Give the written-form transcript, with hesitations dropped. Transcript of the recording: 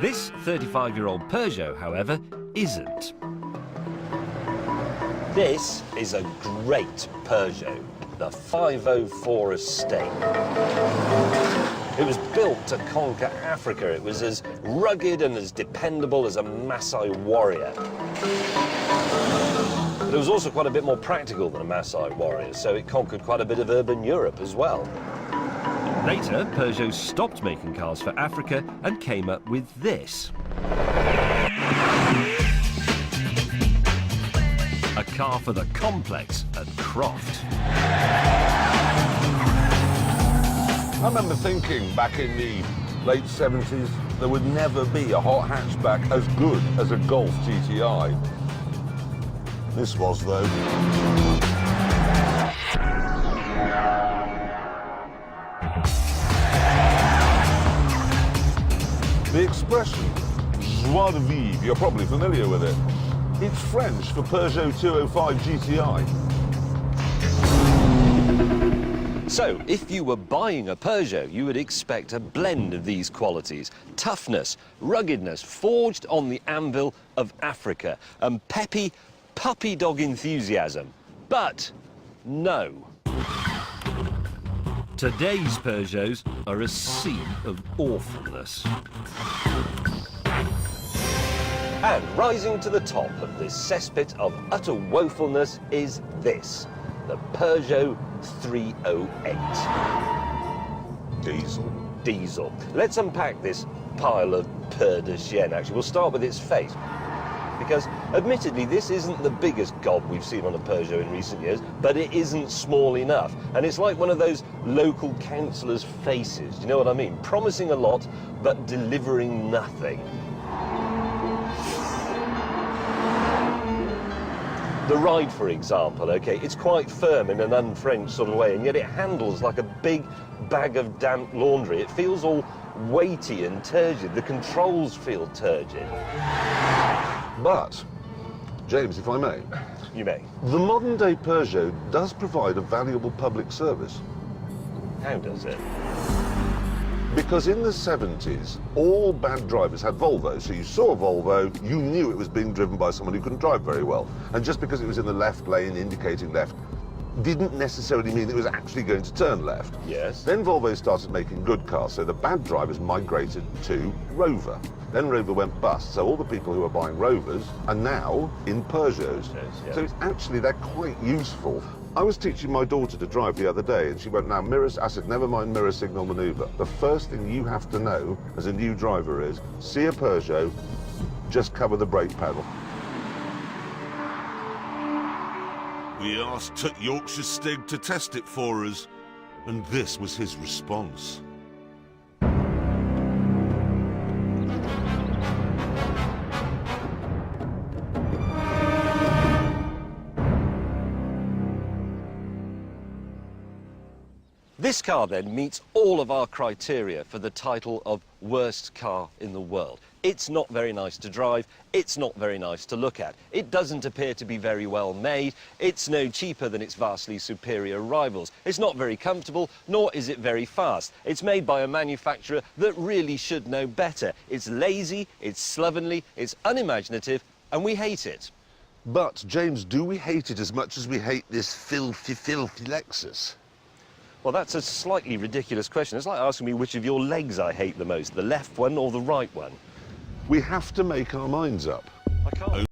This 35-year-old Peugeot, however, isn't. This is a great Peugeot, the 504 Estate. It was built to conquer Africa. It was as rugged and as dependable as a Maasai warrior. But it was also quite a bit more practical than a Maasai warrior, so it conquered quite a bit of urban Europe as well. Later, Peugeot stopped making cars for Africa and came up with this. A car for the complex at Croft. I remember thinking back in the late 70s there would never be a hot hatchback as good as a Golf GTI. This was, though. The expression joie de vivre, you're probably familiar with it. It's French for Peugeot 205 GTI. So, if you were buying a Peugeot, you would expect a blend of these qualities. Toughness, ruggedness, forged on the anvil of Africa, and peppy, puppy dog enthusiasm. But no. Today's Peugeots are a scene of awfulness. And rising to the top of this cesspit of utter woefulness is this, the Peugeot 308. Diesel. Let's unpack this pile of peur de chien, actually. We'll start with its face. Because, admittedly, this isn't the biggest gob we've seen on a Peugeot in recent years, but it isn't small enough. And it's like one of those local councillors' faces, do you know what I mean? Promising a lot, but delivering nothing. The ride, for example, okay, it's quite firm in an un-French sort of way, and yet it handles like a big bag of damp laundry. It feels all weighty and turgid. The controls feel turgid. But, James, if I may. You may. The modern-day Peugeot does provide a valuable public service. How does it? Because in the 70s, all bad drivers had Volvos. So you saw a Volvo, you knew it was being driven by someone who couldn't drive very well. And just because it was in the left lane, indicating left, didn't necessarily mean it was actually going to turn left. Yes. Then Volvo started making good cars, so the bad drivers migrated to Rover. Then Rover went bust, so all the people who are buying Rovers are now in Peugeots. Yeah. So it's actually, they're quite useful. I was teaching my daughter to drive the other day, and she went, now mirrors, I said, never mind mirror signal manoeuvre. The first thing you have to know as a new driver is, see a Peugeot, just cover the brake pedal. We asked Tut Yorkshire Stig to test it for us, and this was his response. This car then meets all of our criteria for the title of worst car in the world. It's not very nice to drive, it's not very nice to look at. It doesn't appear to be very well made, it's no cheaper than its vastly superior rivals. It's not very comfortable, nor is it very fast. It's made by a manufacturer that really should know better. It's lazy, it's slovenly, it's unimaginative, and we hate it. But, James, do we hate it as much as we hate this filthy, filthy Lexus? Well, that's a slightly ridiculous question. It's like asking me which of your legs I hate the most, the left one or the right one. We have to make our minds up. I can't.